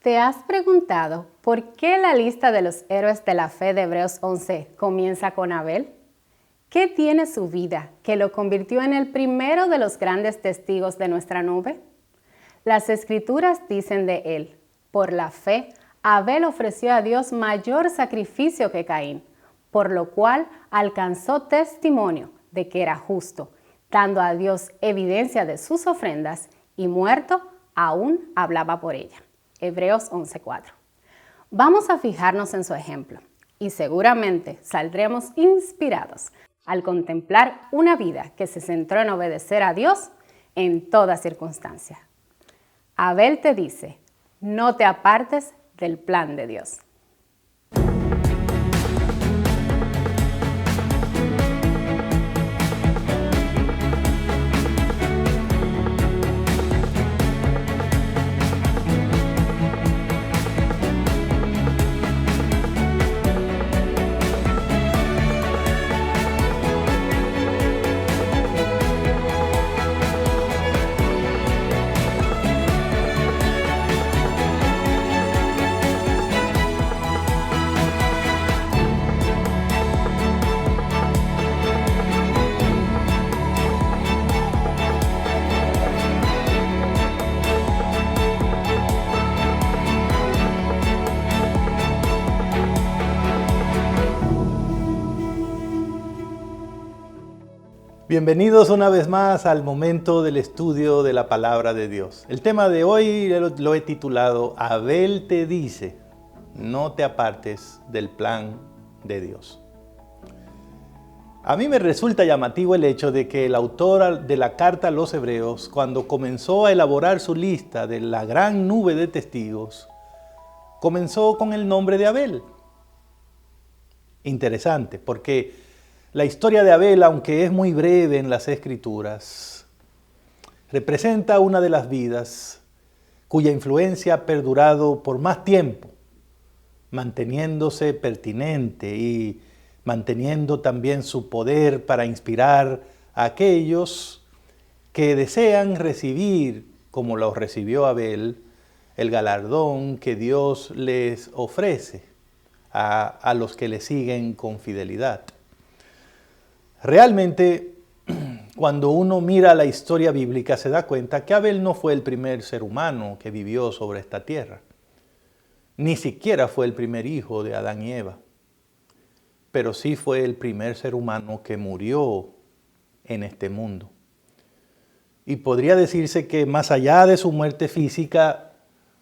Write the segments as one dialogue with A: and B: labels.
A: ¿Te has preguntado por qué la lista de los héroes de la fe de Hebreos 11 comienza con Abel? ¿Qué tiene su vida que lo convirtió en el primero de los grandes testigos de nuestra nube? Las Escrituras dicen de él: por la fe, Abel ofreció a Dios mayor sacrificio que Caín, por lo cual alcanzó testimonio de que era justo, dando a Dios evidencia de sus ofrendas, y muerto, aún hablaba por ella. Hebreos 11:4. Vamos a fijarnos en su ejemplo y seguramente saldremos inspirados al contemplar una vida que se centró en obedecer a Dios en toda circunstancia. Abel te dice: no te apartes del plan de Dios.
B: Bienvenidos una vez más al momento del estudio de la Palabra de Dios. El tema de hoy lo he titulado: Abel te dice, no te apartes del plan de Dios. A mí me resulta llamativo el hecho de que el autor de la carta a los Hebreos, cuando comenzó a elaborar su lista de la gran nube de testigos, comenzó con el nombre de Abel. Interesante, porque la historia de Abel, aunque es muy breve en las Escrituras, representa una de las vidas cuya influencia ha perdurado por más tiempo, manteniéndose pertinente y manteniendo también su poder para inspirar a aquellos que desean recibir, como lo recibió Abel, el galardón que Dios les ofrece a los que le siguen con fidelidad. Realmente, cuando uno mira la historia bíblica, se da cuenta que Abel no fue el primer ser humano que vivió sobre esta tierra. Ni siquiera fue el primer hijo de Adán y Eva. Pero sí fue el primer ser humano que murió en este mundo. Y podría decirse que más allá de su muerte física,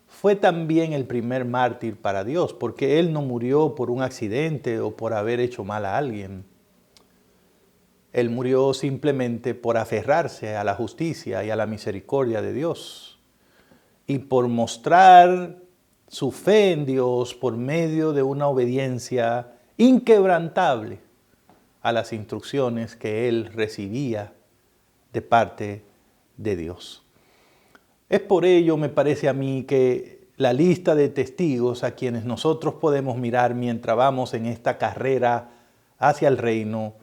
B: fue también el primer mártir para Dios, porque él no murió por un accidente o por haber hecho mal a alguien. Él murió simplemente por aferrarse a la justicia y a la misericordia de Dios y por mostrar su fe en Dios por medio de una obediencia inquebrantable a las instrucciones que él recibía de parte de Dios. Es por ello, me parece a mí, que la lista de testigos a quienes nosotros podemos mirar mientras vamos en esta carrera hacia el reino,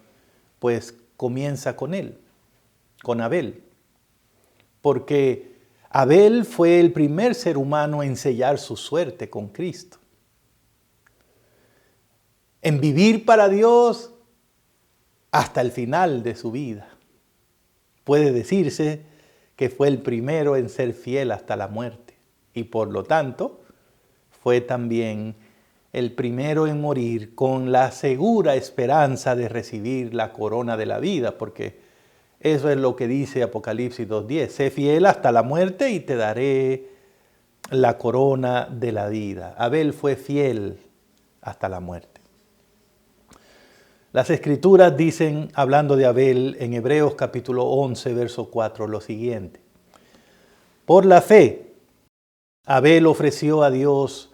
B: pues comienza con él, con Abel. Porque Abel fue el primer ser humano en sellar su suerte con Cristo. En vivir para Dios hasta el final de su vida. Puede decirse que fue el primero en ser fiel hasta la muerte. Y por lo tanto, fue también el primero en morir con la segura esperanza de recibir la corona de la vida, porque eso es lo que dice Apocalipsis 2:10. Sé fiel hasta la muerte y te daré la corona de la vida. Abel fue fiel hasta la muerte. Las Escrituras dicen, hablando de Abel, en Hebreos capítulo 11, verso 4, lo siguiente: por la fe, Abel ofreció a Dios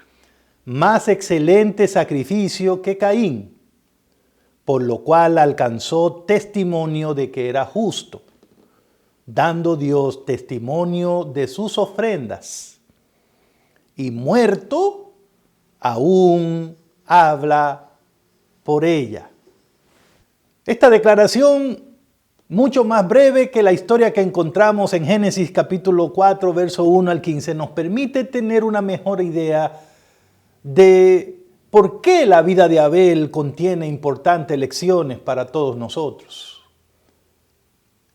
B: más excelente sacrificio que Caín, por lo cual alcanzó testimonio de que era justo, dando Dios testimonio de sus ofrendas, y muerto, aún habla por ella. Esta declaración mucho más breve que la historia que encontramos en Génesis capítulo 4, verso 1 al 15, nos permite tener una mejor idea de por qué la vida de Abel contiene importantes lecciones para todos nosotros,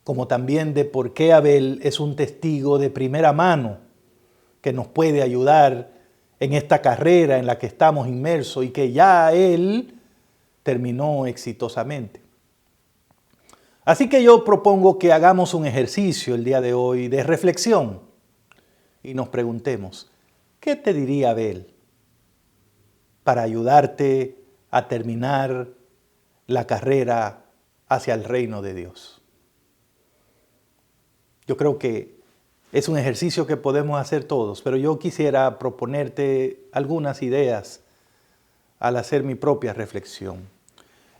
B: como también de por qué Abel es un testigo de primera mano que nos puede ayudar en esta carrera en la que estamos inmersos y que ya él terminó exitosamente. Así que yo propongo que hagamos un ejercicio el día de hoy de reflexión y nos preguntemos, ¿qué te diría Abel para ayudarte a terminar la carrera hacia el reino de Dios? Yo creo que es un ejercicio que podemos hacer todos, pero yo quisiera proponerte algunas ideas al hacer mi propia reflexión.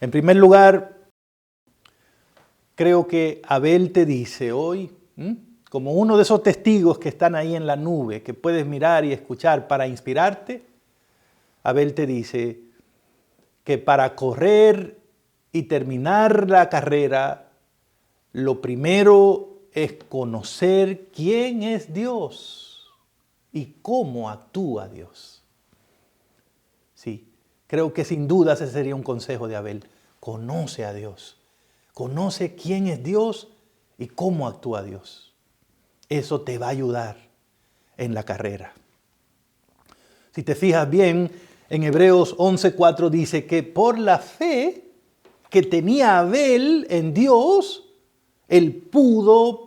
B: En primer lugar, creo que Abel te dice hoy, como uno de esos testigos que están ahí en la nube, que puedes mirar y escuchar para inspirarte, Abel te dice que para correr y terminar la carrera, lo primero es conocer quién es Dios y cómo actúa Dios. Sí, creo que sin duda ese sería un consejo de Abel. Conoce a Dios, conoce quién es Dios y cómo actúa Dios. Eso te va a ayudar en la carrera. Si te fijas bien, en Hebreos 11:4 dice que por la fe que tenía Abel en Dios, él pudo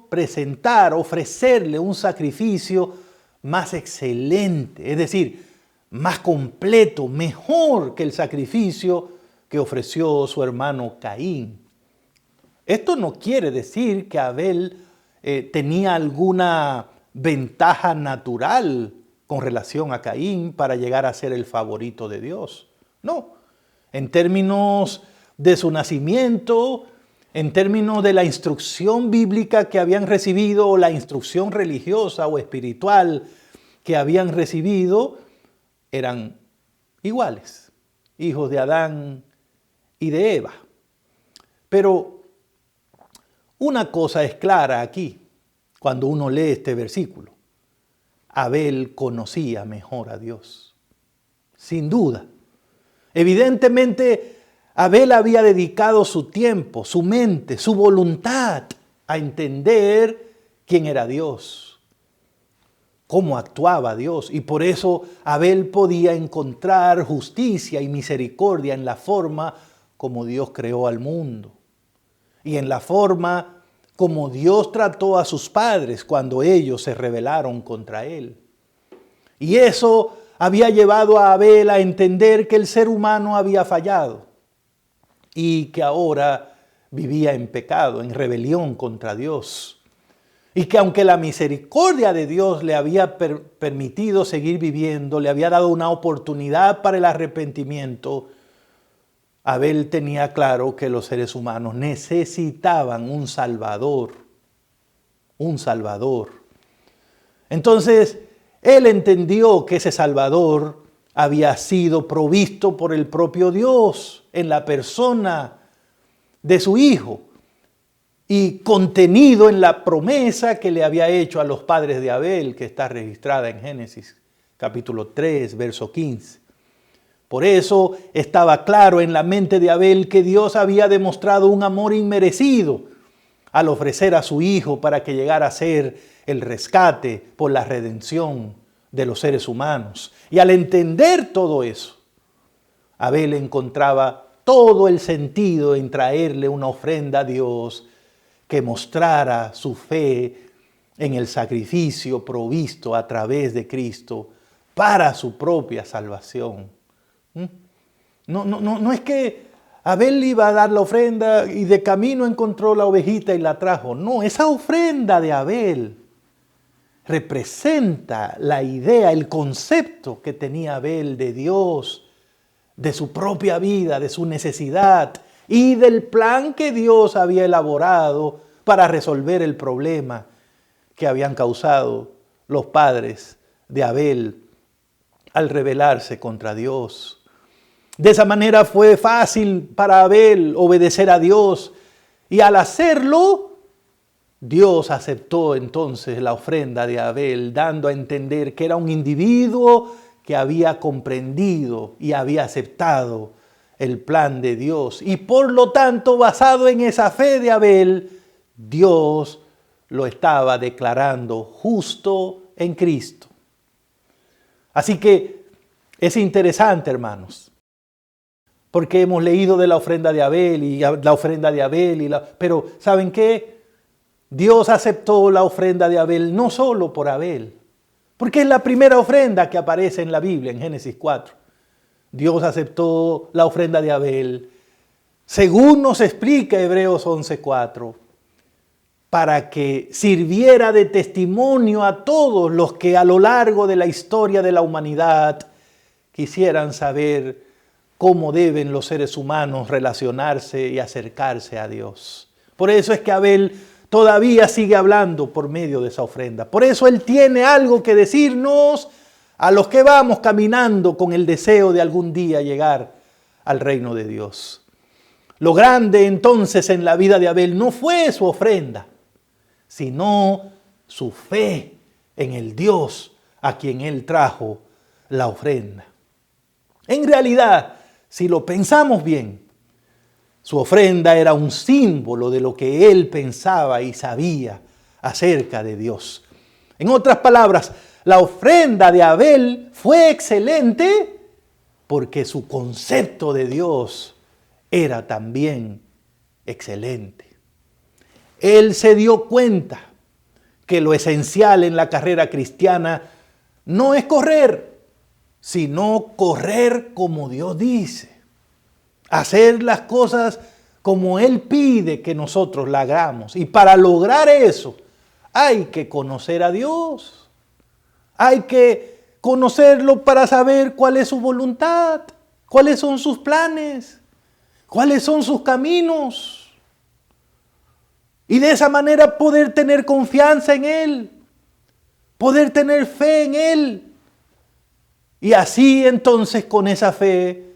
B: ofrecerle un sacrificio más excelente, es decir, más completo, mejor que el sacrificio que ofreció su hermano Caín. Esto no quiere decir que Abel tenía alguna ventaja natural con relación a Caín para llegar a ser el favorito de Dios. No, en términos de su nacimiento, en términos de la instrucción bíblica que habían recibido o la instrucción religiosa o espiritual que habían recibido, eran iguales, hijos de Adán y de Eva. Pero una cosa es clara aquí, cuando uno lee este versículo. Abel conocía mejor a Dios, sin duda. Evidentemente, Abel había dedicado su tiempo, su mente, su voluntad a entender quién era Dios, cómo actuaba Dios. Y por eso Abel podía encontrar justicia y misericordia en la forma como Dios creó al mundo y en la forma como Dios trató a sus padres cuando ellos se rebelaron contra él. Y eso había llevado a Abel a entender que el ser humano había fallado y que ahora vivía en pecado, en rebelión contra Dios. Y que aunque la misericordia de Dios le había permitido seguir viviendo, le había dado una oportunidad para el arrepentimiento, Abel tenía claro que los seres humanos necesitaban un Salvador. Un Salvador. Entonces, él entendió que ese Salvador había sido provisto por el propio Dios en la persona de su Hijo y contenido en la promesa que le había hecho a los padres de Abel, que está registrada en Génesis capítulo 3, verso 15. Por eso estaba claro en la mente de Abel que Dios había demostrado un amor inmerecido al ofrecer a su Hijo para que llegara a ser el rescate por la redención de los seres humanos. Y al entender todo eso, Abel encontraba todo el sentido en traerle una ofrenda a Dios que mostrara su fe en el sacrificio provisto a través de Cristo para su propia salvación. No es que Abel iba a dar la ofrenda y de camino encontró la ovejita y la trajo. No, esa ofrenda de Abel representa la idea, el concepto que tenía Abel de Dios, de su propia vida, de su necesidad y del plan que Dios había elaborado para resolver el problema que habían causado los padres de Abel al rebelarse contra Dios. De esa manera fue fácil para Abel obedecer a Dios Y al hacerlo, Dios aceptó entonces la ofrenda de Abel, dando a entender que era un individuo que había comprendido y había aceptado el plan de Dios. Y por lo tanto, basado en esa fe de Abel, Dios lo estaba declarando justo en Cristo. Así que es interesante, hermanos, porque hemos leído de la ofrenda de Abel y la ofrenda de Abel, pero ¿saben qué? Dios aceptó la ofrenda de Abel no solo por Abel, porque es la primera ofrenda que aparece en la Biblia, en Génesis 4. Dios aceptó la ofrenda de Abel, según nos explica Hebreos 11:4, para que sirviera de testimonio a todos los que a lo largo de la historia de la humanidad quisieran saber cómo deben los seres humanos relacionarse y acercarse a Dios. Por eso es que Abel todavía sigue hablando por medio de esa ofrenda. Por eso él tiene algo que decirnos a los que vamos caminando con el deseo de algún día llegar al reino de Dios. Lo grande entonces en la vida de Abel no fue su ofrenda, sino su fe en el Dios a quien él trajo la ofrenda. En realidad, si lo pensamos bien, su ofrenda era un símbolo de lo que él pensaba y sabía acerca de Dios. En otras palabras, la ofrenda de Abel fue excelente porque su concepto de Dios era también excelente. Él se dio cuenta que lo esencial en la carrera cristiana no es correr, sino correr como Dios dice. Hacer las cosas como Él pide que nosotros la hagamos. Y para lograr eso, hay que conocer a Dios. Hay que conocerlo para saber cuál es su voluntad, cuáles son sus planes, cuáles son sus caminos. Y de esa manera poder tener confianza en Él, poder tener fe en Él. Y así entonces con esa fe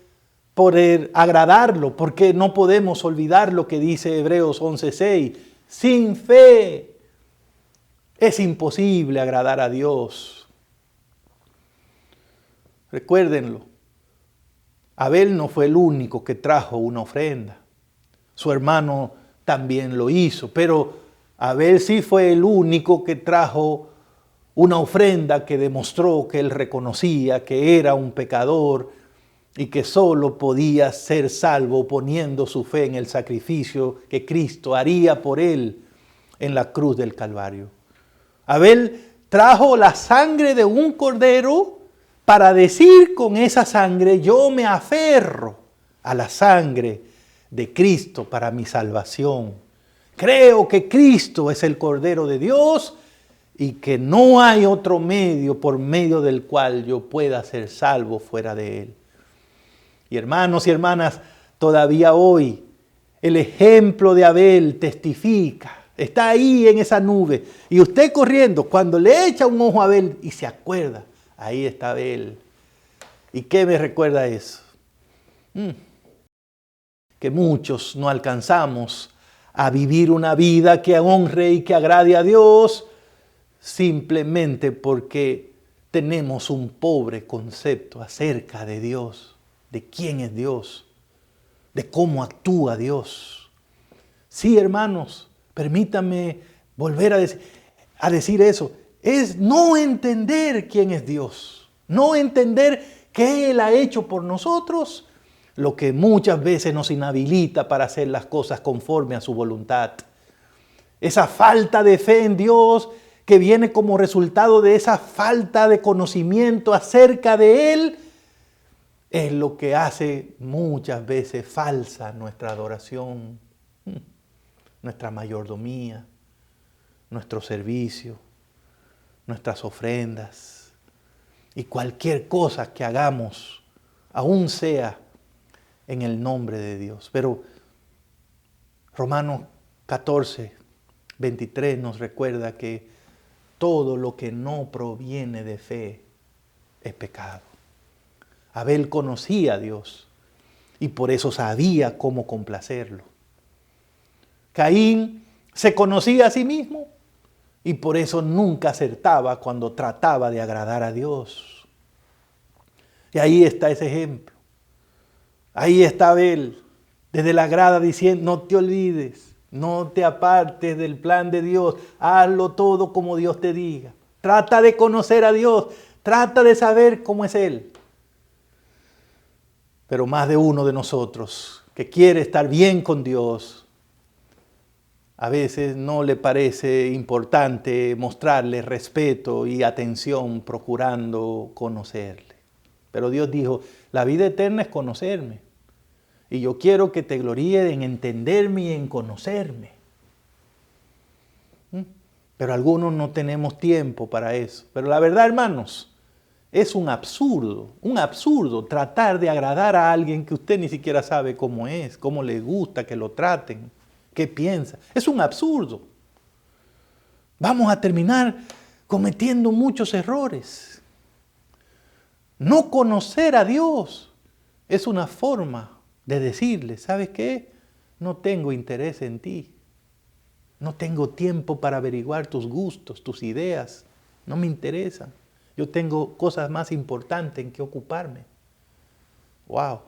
B: poder agradarlo, porque no podemos olvidar lo que dice Hebreos 11:6. Sin fe es imposible agradar a Dios. Recuérdenlo, Abel no fue el único que trajo una ofrenda. Su hermano también lo hizo, pero Abel sí fue el único que trajo una ofrenda que demostró que él reconocía que era un pecador y que solo podía ser salvo poniendo su fe en el sacrificio que Cristo haría por él en la cruz del Calvario. Abel trajo la sangre de un cordero para decir con esa sangre, yo me aferro a la sangre de Cristo para mi salvación. Creo que Cristo es el Cordero de Dios y que no hay otro medio por medio del cual yo pueda ser salvo fuera de Él. Y hermanos y hermanas, todavía hoy el ejemplo de Abel testifica, está ahí en esa nube. Y usted corriendo, cuando le echa un ojo a Abel y se acuerda, ahí está Abel. ¿Y qué me recuerda eso? Que muchos no alcanzamos a vivir una vida que honre y que agrade a Dios simplemente porque tenemos un pobre concepto acerca de Dios, de quién es Dios, de cómo actúa Dios. Sí, hermanos, permítanme volver a decir eso. Es no entender quién es Dios, no entender qué Él ha hecho por nosotros, lo que muchas veces nos inhabilita para hacer las cosas conforme a su voluntad. Esa falta de fe en Dios que viene como resultado de esa falta de conocimiento acerca de Él, es lo que hace muchas veces falsa nuestra adoración, nuestra mayordomía, nuestro servicio, nuestras ofrendas y cualquier cosa que hagamos, aún sea en el nombre de Dios. Pero Romanos 14:23 nos recuerda que todo lo que no proviene de fe es pecado. Abel conocía a Dios y por eso sabía cómo complacerlo. Caín se conocía a sí mismo y por eso nunca acertaba cuando trataba de agradar a Dios. Y ahí está ese ejemplo. Ahí está Abel, desde la grada diciendo, no te olvides, no te apartes del plan de Dios, hazlo todo como Dios te diga. Trata de conocer a Dios, trata de saber cómo es Él. Pero más de uno de nosotros que quiere estar bien con Dios, a veces no le parece importante mostrarle respeto y atención procurando conocerle. Pero Dios dijo, la vida eterna es conocerme. Y yo quiero que te gloríes en entenderme y en conocerme. Pero algunos no tenemos tiempo para eso. Pero la verdad, hermanos, es un absurdo tratar de agradar a alguien que usted ni siquiera sabe cómo es, cómo le gusta que lo traten, qué piensa. Es un absurdo. Vamos a terminar cometiendo muchos errores. No conocer a Dios es una forma de decirle, ¿sabes qué? No tengo interés en ti. No tengo tiempo para averiguar tus gustos, tus ideas. No me interesan. Yo tengo cosas más importantes en que ocuparme. ¡Wow!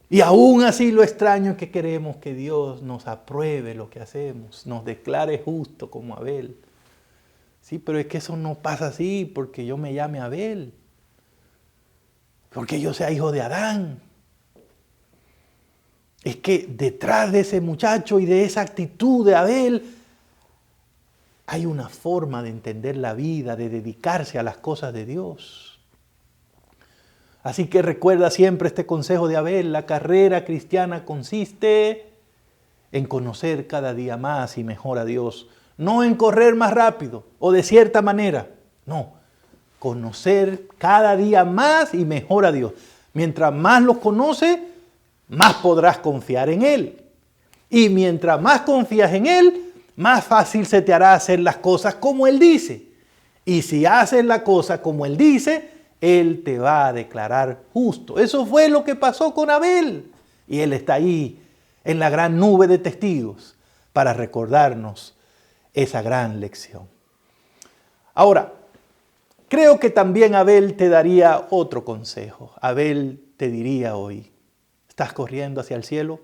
B: Y aún así lo extraño es que queremos que Dios nos apruebe lo que hacemos, nos declare justo como Abel. Sí, pero es que eso no pasa así porque yo me llame Abel. Porque yo sea hijo de Adán. Es que detrás de ese muchacho y de esa actitud de Abel hay una forma de entender la vida, de dedicarse a las cosas de Dios. Así que recuerda siempre este consejo de Abel, la carrera cristiana consiste en conocer cada día más y mejor a Dios. No en correr más rápido o de cierta manera, no. Conocer cada día más y mejor a Dios. Mientras más lo conoces, más podrás confiar en Él. Y mientras más confías en Él, más fácil se te hará hacer las cosas como Él dice. Y si haces la cosa como Él dice, Él te va a declarar justo. Eso fue lo que pasó con Abel. Y Él está ahí en la gran nube de testigos para recordarnos esa gran lección. Ahora, creo que también Abel te daría otro consejo. Abel te diría hoy, ¿estás corriendo hacia el cielo?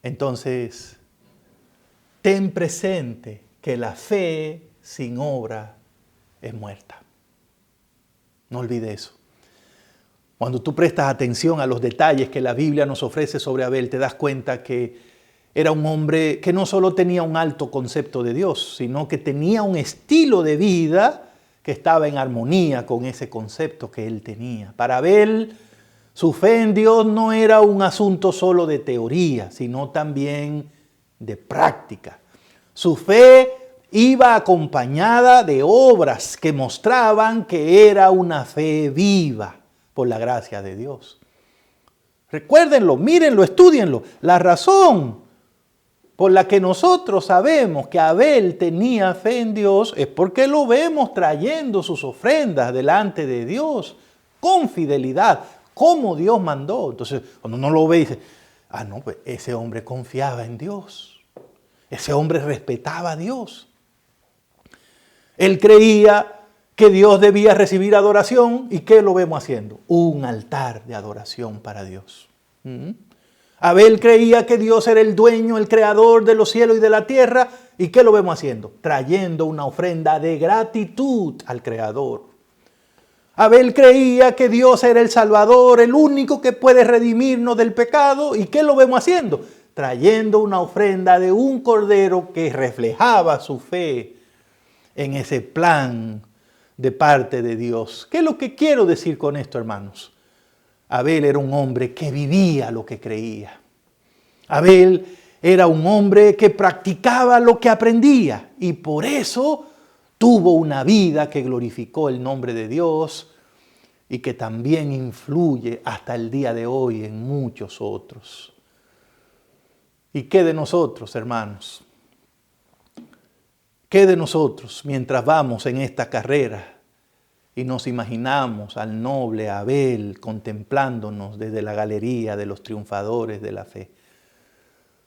B: Entonces, ten presente que la fe sin obra es muerta. No olvide eso. Cuando tú prestas atención a los detalles que la Biblia nos ofrece sobre Abel, te das cuenta que era un hombre que no solo tenía un alto concepto de Dios, sino que tenía un estilo de vida que estaba en armonía con ese concepto que él tenía. Para Abel, su fe en Dios no era un asunto solo de teoría, sino también de práctica. Su fe iba acompañada de obras que mostraban que era una fe viva por la gracia de Dios. Recuérdenlo, mírenlo, estúdienlo. La razón por la que nosotros sabemos que Abel tenía fe en Dios es porque lo vemos trayendo sus ofrendas delante de Dios con fidelidad, como Dios mandó. Entonces, cuando uno lo ve, dice, no, pues ese hombre confiaba en Dios. Ese hombre respetaba a Dios. Él creía que Dios debía recibir adoración. ¿Y qué lo vemos haciendo? Un altar de adoración para Dios. Abel creía que Dios era el dueño, el creador de los cielos y de la tierra. ¿Y qué lo vemos haciendo? Trayendo una ofrenda de gratitud al Creador. Abel creía que Dios era el Salvador, el único que puede redimirnos del pecado. ¿Y qué lo vemos haciendo? Trayendo una ofrenda de un cordero que reflejaba su fe en ese plan de parte de Dios. ¿Qué es lo que quiero decir con esto, hermanos? Abel era un hombre que vivía lo que creía. Abel era un hombre que practicaba lo que aprendía y por eso tuvo una vida que glorificó el nombre de Dios y que también influye hasta el día de hoy en muchos otros. ¿Y qué de nosotros, hermanos? ¿Qué de nosotros mientras vamos en esta carrera y nos imaginamos al noble Abel contemplándonos desde la galería de los triunfadores de la fe?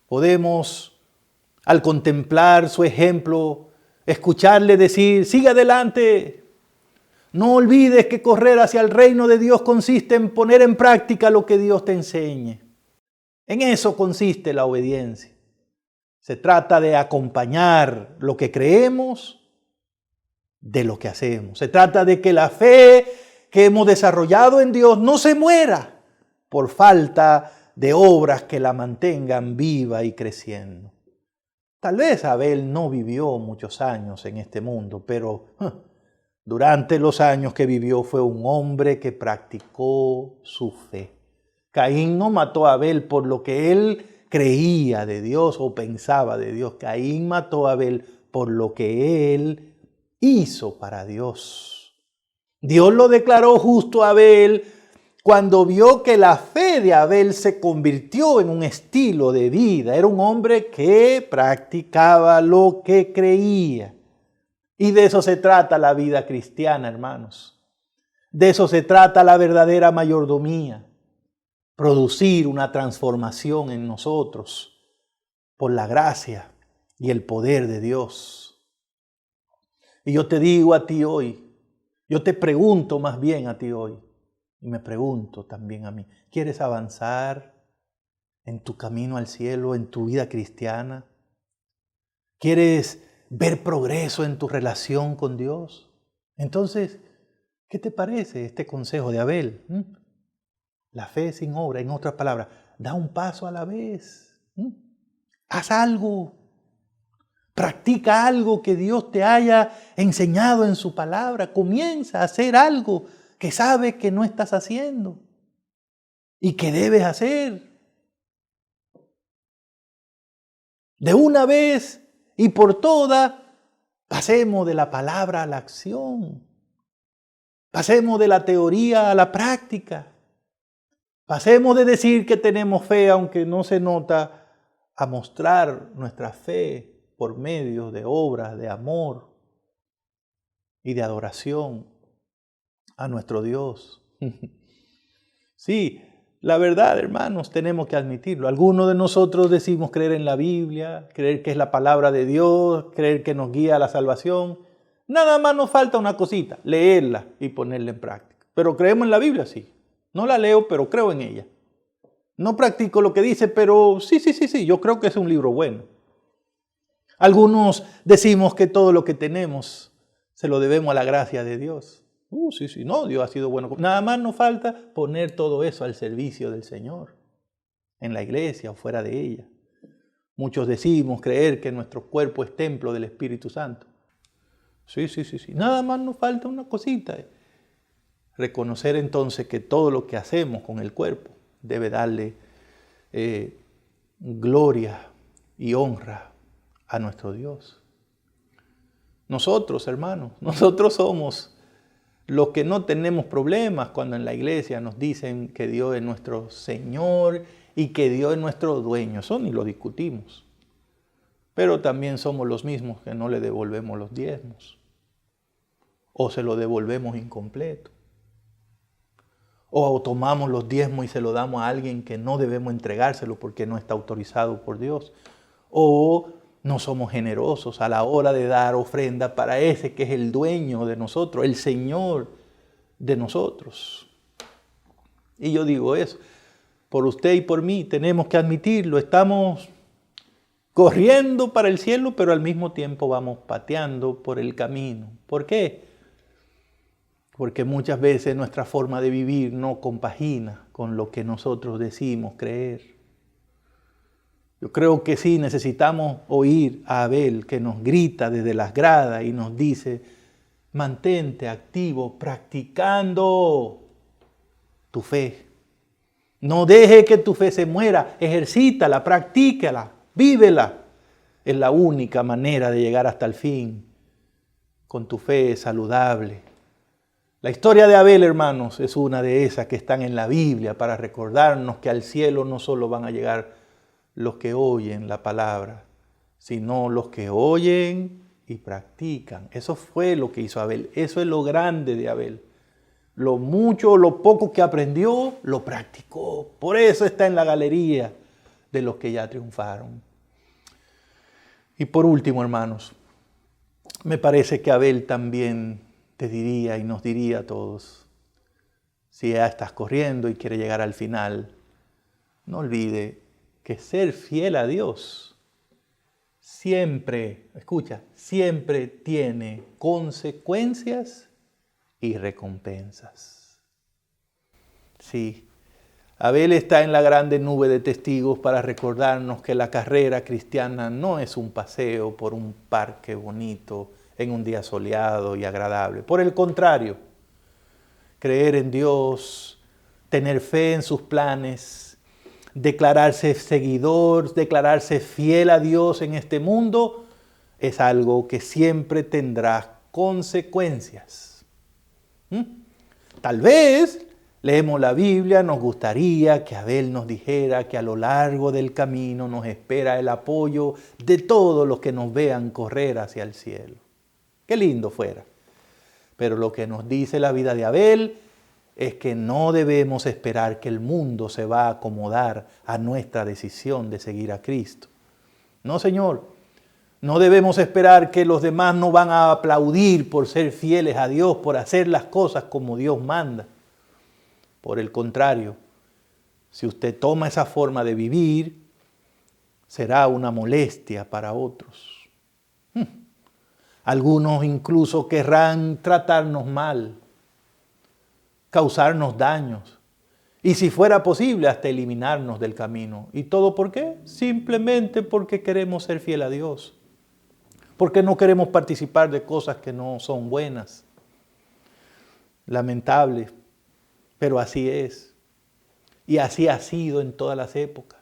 B: Podemos, al contemplar su ejemplo, escucharle decir, sigue adelante. No olvides que correr hacia el reino de Dios consiste en poner en práctica lo que Dios te enseñe. En eso consiste la obediencia. Se trata de acompañar lo que creemos de lo que hacemos. Se trata de que la fe que hemos desarrollado en Dios no se muera por falta de obras que la mantengan viva y creciendo. Tal vez Abel no vivió muchos años en este mundo, pero durante los años que vivió fue un hombre que practicó su fe. Caín no mató a Abel por lo que él creía de Dios o pensaba de Dios. Caín mató a Abel por lo que él hizo para Dios. Dios lo declaró justo a Abel cuando vio que la fe de Abel se convirtió en un estilo de vida. Era un hombre que practicaba lo que creía. Y de eso se trata la vida cristiana, hermanos. De eso se trata la verdadera mayordomía. Producir una transformación en nosotros por la gracia y el poder de Dios. Y yo te digo a ti hoy, yo te pregunto más bien a ti hoy, y me pregunto también a mí, ¿quieres avanzar en tu camino al cielo, en tu vida cristiana? ¿Quieres ver progreso en tu relación con Dios? Entonces, ¿qué te parece este consejo de Abel? La fe sin obra, en otras palabras, da un paso a la vez. Haz algo. Practica algo que Dios te haya enseñado en su palabra. Comienza a hacer algo que sabes que no estás haciendo y que debes hacer. De una vez y por todas, pasemos de la palabra a la acción. Pasemos de la teoría a la práctica. Pasemos de decir que tenemos fe, aunque no se nota, a mostrar nuestra fe por medio de obras de amor y de adoración a nuestro Dios. Sí, la verdad, hermanos, tenemos que admitirlo. Algunos de nosotros decimos creer en la Biblia, creer que es la palabra de Dios, creer que nos guía a la salvación. Nada más nos falta una cosita, leerla y ponerla en práctica. Pero creemos en la Biblia, sí. No la leo, pero creo en ella. No practico lo que dice, pero sí, yo creo que es un libro bueno. Algunos decimos que todo lo que tenemos se lo debemos a la gracia de Dios. No, Dios ha sido bueno. Nada más nos falta poner todo eso al servicio del Señor, en la iglesia o fuera de ella. Muchos decimos creer que nuestro cuerpo es templo del Espíritu Santo. Sí. Nada más nos falta una cosita. Reconocer entonces que todo lo que hacemos con el cuerpo debe darle gloria y honra a nuestro Dios. Nosotros, hermanos, nosotros somos los que no tenemos problemas cuando en la iglesia nos dicen que Dios es nuestro Señor y que Dios es nuestro dueño. Eso ni lo discutimos. Pero también somos los mismos que no le devolvemos los diezmos o se lo devolvemos incompleto. O tomamos los diezmos y se lo damos a alguien que no debemos entregárselo porque no está autorizado por Dios. O no somos generosos a la hora de dar ofrenda para ese que es el dueño de nosotros, el Señor de nosotros. Y yo digo eso, por usted y por mí tenemos que admitirlo. Estamos corriendo para el cielo, pero al mismo tiempo vamos pateando por el camino. ¿Por qué? Porque muchas veces nuestra forma de vivir no compagina con lo que nosotros decimos creer. Yo creo que sí necesitamos oír a Abel que nos grita desde las gradas y nos dice, mantente activo practicando tu fe. No deje que tu fe se muera, ejercítala, practícala, vívela. Es la única manera de llegar hasta el fin con tu fe saludable. La historia de Abel, hermanos, es una de esas que están en la Biblia para recordarnos que al cielo no solo van a llegar los que oyen la palabra, sino los que oyen y practican. Eso fue lo que hizo Abel. Eso es lo grande de Abel. Lo mucho o lo poco que aprendió, lo practicó. Por eso está en la galería de los que ya triunfaron. Y por último, hermanos, me parece que Abel también te diría y nos diría a todos, si ya estás corriendo y quieres llegar al final, no olvide que ser fiel a Dios siempre, escucha, siempre tiene consecuencias y recompensas. Sí, Abel está en la grande nube de testigos para recordarnos que la carrera cristiana no es un paseo por un parque bonito en un día soleado y agradable. Por el contrario, creer en Dios, tener fe en sus planes, declararse seguidor, declararse fiel a Dios en este mundo, es algo que siempre tendrá consecuencias. Tal vez leemos la Biblia, nos gustaría que Abel nos dijera que a lo largo del camino nos espera el apoyo de todos los que nos vean correr hacia el cielo. Qué lindo fuera. Pero lo que nos dice la vida de Abel es que no debemos esperar que el mundo se va a acomodar a nuestra decisión de seguir a Cristo. No, Señor. No debemos esperar que los demás nos van a aplaudir por ser fieles a Dios, por hacer las cosas como Dios manda. Por el contrario, si usted toma esa forma de vivir, será una molestia para otros. Algunos incluso querrán tratarnos mal, causarnos daños y si fuera posible hasta eliminarnos del camino. ¿Y todo por qué? Simplemente porque queremos ser fiel a Dios, porque no queremos participar de cosas que no son buenas. Lamentable, pero así es. Y así ha sido en todas las épocas.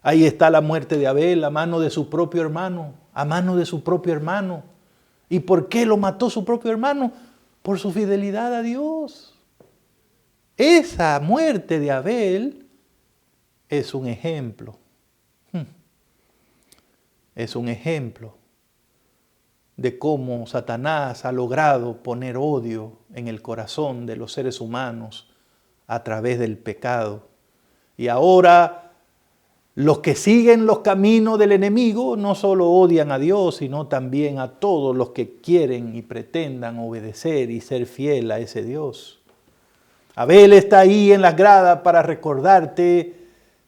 B: Ahí está la muerte de Abel a mano de su propio hermano, a mano de su propio hermano. ¿Y por qué lo mató su propio hermano? Por su fidelidad a Dios. Esa muerte de Abel es un ejemplo. Es un ejemplo de cómo Satanás ha logrado poner odio en el corazón de los seres humanos a través del pecado. Y ahora los que siguen los caminos del enemigo no solo odian a Dios, sino también a todos los que quieren y pretendan obedecer y ser fiel a ese Dios. Abel está ahí en las gradas para recordarte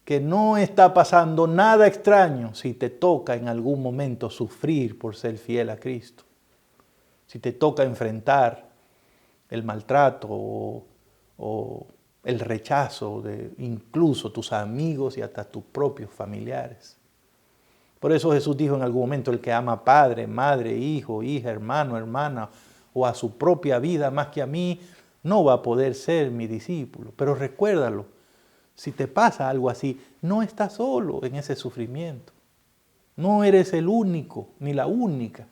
B: que no está pasando nada extraño si te toca en algún momento sufrir por ser fiel a Cristo. Si te toca enfrentar el maltrato o el rechazo de incluso tus amigos y hasta tus propios familiares. Por eso Jesús dijo en algún momento, el que ama a padre, madre, hijo, hija, hermano, hermana o a su propia vida más que a mí, no va a poder ser mi discípulo. Pero recuérdalo, si te pasa algo así, no estás solo en ese sufrimiento. No eres el único ni la única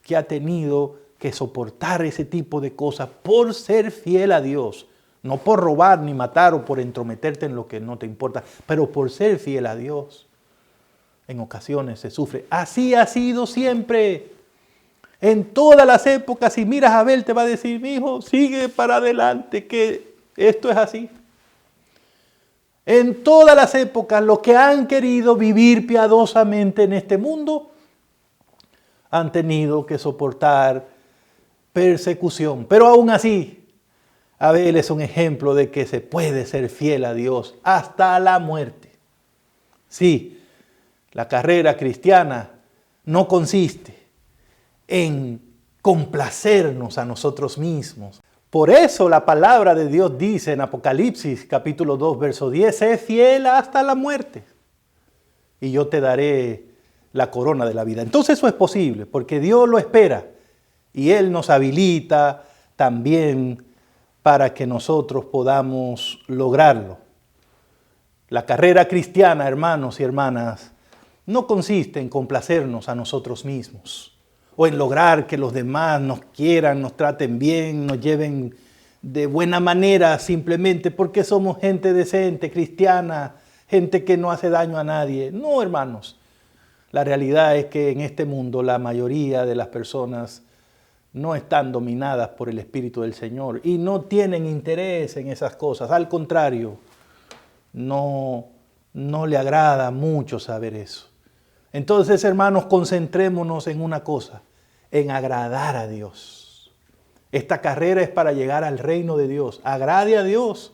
B: que ha tenido que soportar ese tipo de cosas por ser fiel a Dios. No por robar ni matar o por entrometerte en lo que no te importa, pero por ser fiel a Dios. En ocasiones se sufre. Así ha sido siempre. En todas las épocas, si miras a Abel, te va a decir, mi hijo, sigue para adelante, que esto es así. En todas las épocas, los que han querido vivir piadosamente en este mundo, han tenido que soportar persecución. Pero aún así, Abel es un ejemplo de que se puede ser fiel a Dios hasta la muerte. Sí, la carrera cristiana no consiste en complacernos a nosotros mismos. Por eso la palabra de Dios dice en Apocalipsis capítulo 2, verso 10, sé fiel hasta la muerte y yo te daré la corona de la vida. Entonces eso es posible porque Dios lo espera y Él nos habilita también para que nosotros podamos lograrlo. La carrera cristiana, hermanos y hermanas, no consiste en complacernos a nosotros mismos o en lograr que los demás nos quieran, nos traten bien, nos lleven de buena manera simplemente porque somos gente decente, cristiana, gente que no hace daño a nadie. No, hermanos. La realidad es que en este mundo la mayoría de las personas no están dominadas por el Espíritu del Señor y no tienen interés en esas cosas. Al contrario, no no le agrada mucho saber eso. Entonces, hermanos, concentrémonos en una cosa, en agradar a Dios. Esta carrera es para llegar al reino de Dios. Agrade a Dios.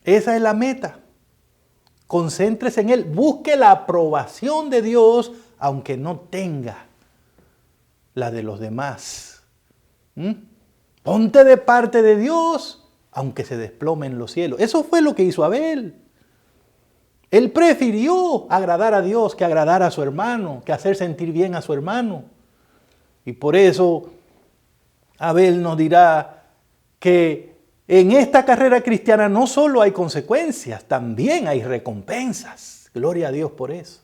B: Esa es la meta. Concéntrese en Él. Busque la aprobación de Dios, aunque no tenga la de los demás. Ponte de parte de Dios, aunque se desplome en los cielos. Eso fue lo que hizo Abel. Él prefirió agradar a Dios que agradar a su hermano, que hacer sentir bien a su hermano. Y por eso Abel nos dirá que en esta carrera cristiana no solo hay consecuencias, también hay recompensas. Gloria a Dios por eso.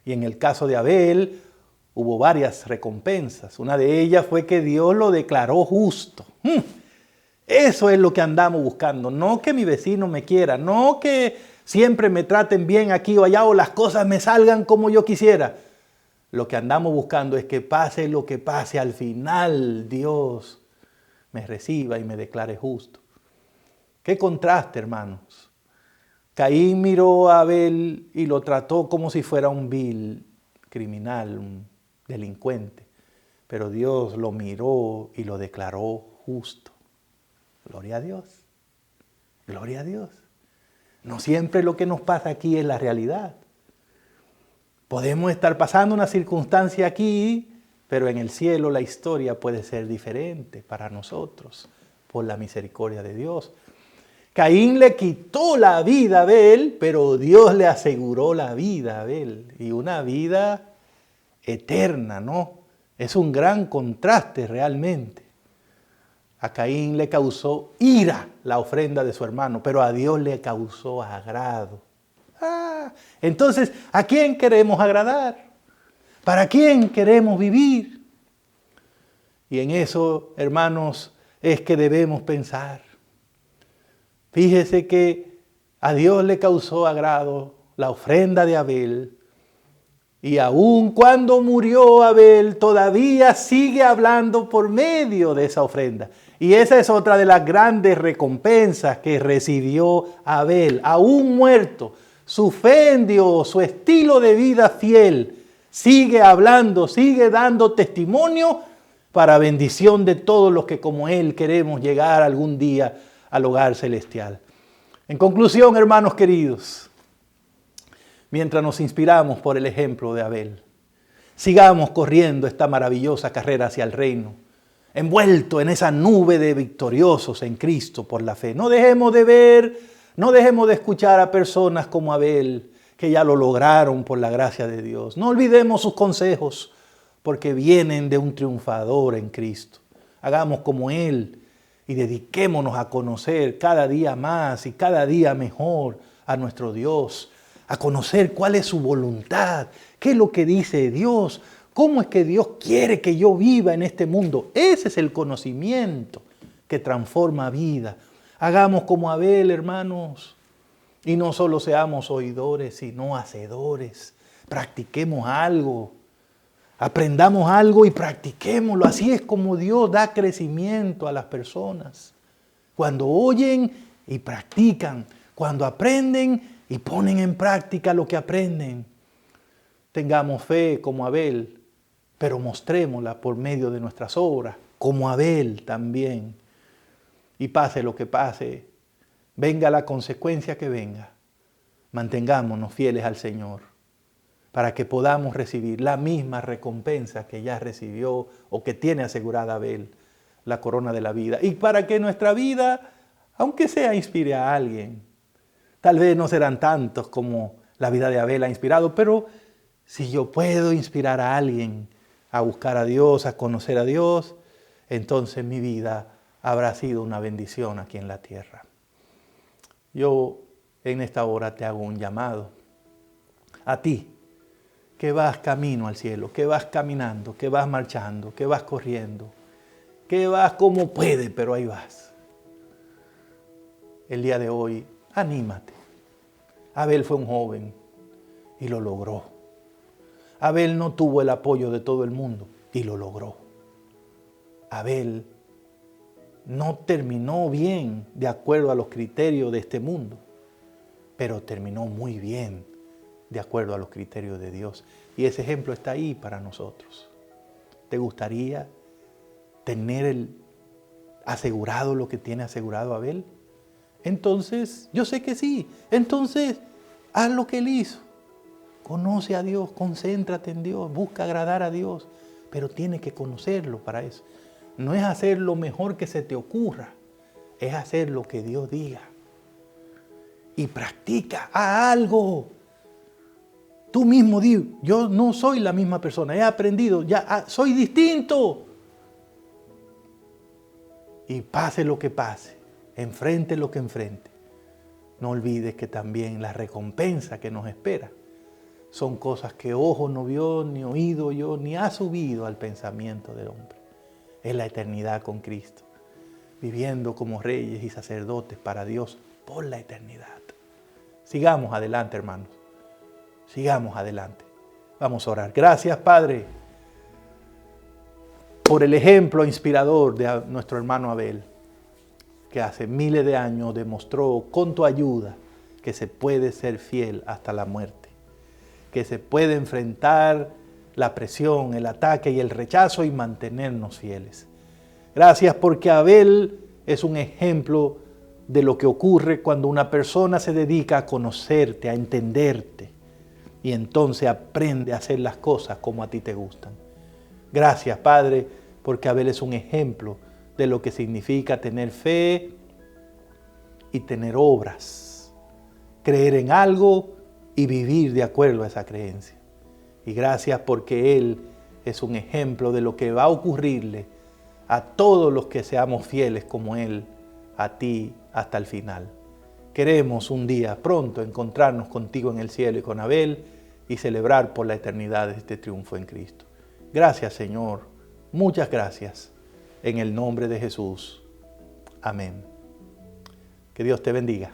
B: Y en el caso de Abel hubo varias recompensas. Una de ellas fue que Dios lo declaró justo. Eso es lo que andamos buscando. No que mi vecino me quiera, no que siempre me traten bien aquí o allá o las cosas me salgan como yo quisiera. Lo que andamos buscando es que pase lo que pase, al final Dios me reciba y me declare justo. Qué contraste, hermanos. Caín miró a Abel y lo trató como si fuera un vil criminal, un delincuente. Pero Dios lo miró y lo declaró justo. Gloria a Dios. Gloria a Dios. No siempre lo que nos pasa aquí es la realidad. Podemos estar pasando una circunstancia aquí, pero en el cielo la historia puede ser diferente para nosotros, por la misericordia de Dios. Caín le quitó la vida a Abel, pero Dios le aseguró la vida a Abel, y una vida eterna, ¿no? Es un gran contraste realmente. A Caín le causó ira la ofrenda de su hermano, pero a Dios le causó agrado. Entonces, ¿a quién queremos agradar? ¿Para quién queremos vivir? Y en eso, hermanos, es que debemos pensar. Fíjese que a Dios le causó agrado la ofrenda de Abel. Y aun cuando murió Abel, todavía sigue hablando por medio de esa ofrenda. Y esa es otra de las grandes recompensas que recibió Abel. Aún muerto, su fe en Dios, su estilo de vida fiel, sigue hablando, sigue dando testimonio para bendición de todos los que como él queremos llegar algún día al hogar celestial. En conclusión, hermanos queridos, mientras nos inspiramos por el ejemplo de Abel, sigamos corriendo esta maravillosa carrera hacia el reino, envuelto en esa nube de victoriosos en Cristo por la fe. No dejemos de ver, no dejemos de escuchar a personas como Abel, que ya lo lograron por la gracia de Dios. No olvidemos sus consejos, porque vienen de un triunfador en Cristo. Hagamos como Él y dediquémonos a conocer cada día más y cada día mejor a nuestro Dios, a conocer cuál es su voluntad, qué es lo que dice Dios, cómo es que Dios quiere que yo viva en este mundo. Ese es el conocimiento que transforma vida. Hagamos como Abel, hermanos, y no solo seamos oidores, sino hacedores. Practiquemos algo, aprendamos algo y practiquémoslo. Así es como Dios da crecimiento a las personas. Cuando oyen y practican, cuando aprenden y ponen en práctica lo que aprenden. Tengamos fe como Abel, pero mostrémosla por medio de nuestras obras, como Abel también. Y pase lo que pase, venga la consecuencia que venga, mantengámonos fieles al Señor para que podamos recibir la misma recompensa que ya recibió o que tiene asegurada Abel, la corona de la vida. Y para que nuestra vida, aunque sea, inspire a alguien. Tal vez no serán tantos como la vida de Abel ha inspirado, pero si yo puedo inspirar a alguien a buscar a Dios, a conocer a Dios, entonces mi vida habrá sido una bendición aquí en la tierra. Yo en esta hora te hago un llamado a ti, que vas camino al cielo, que vas caminando, que vas marchando, que vas corriendo, que vas como puedes, pero ahí vas. El día de hoy, anímate. Abel fue un joven y lo logró. Abel no tuvo el apoyo de todo el mundo y lo logró. Abel no terminó bien de acuerdo a los criterios de este mundo, pero terminó muy bien, de acuerdo a los criterios de Dios. Y ese ejemplo está ahí para nosotros. ¿Te gustaría tener asegurado lo que tiene asegurado Abel? Entonces, yo sé que sí. Entonces, haz lo que él hizo. Conoce a Dios, concéntrate en Dios, busca agradar a Dios, pero tienes que conocerlo para eso. No es hacer lo mejor que se te ocurra, es hacer lo que Dios diga. Y practica, haz algo. Tú mismo di, yo no soy la misma persona, he aprendido, ya soy distinto. Y pase lo que pase, enfrente lo que enfrente. No olvides que también la recompensa que nos espera son cosas que ojo no vio, ni oído yo, ni ha subido al pensamiento del hombre. Es la eternidad con Cristo, viviendo como reyes y sacerdotes para Dios por la eternidad. Sigamos adelante, hermanos. Sigamos adelante. Vamos a orar. Gracias, Padre, por el ejemplo inspirador de nuestro hermano Abel, que hace miles de años demostró con tu ayuda que se puede ser fiel hasta la muerte, que se puede enfrentar la presión, el ataque y el rechazo y mantenernos fieles. Gracias porque Abel es un ejemplo de lo que ocurre cuando una persona se dedica a conocerte, a entenderte, y entonces aprende a hacer las cosas como a ti te gustan. Gracias, Padre, porque Abel es un ejemplo de lo que significa tener fe y tener obras, creer en algo y vivir de acuerdo a esa creencia. Y gracias porque Él es un ejemplo de lo que va a ocurrirle a todos los que seamos fieles como Él, a ti hasta el final. Queremos un día pronto encontrarnos contigo en el cielo y con Abel y celebrar por la eternidad este triunfo en Cristo. Gracias, Señor. Muchas gracias. En el nombre de Jesús. Amén. Que Dios te bendiga.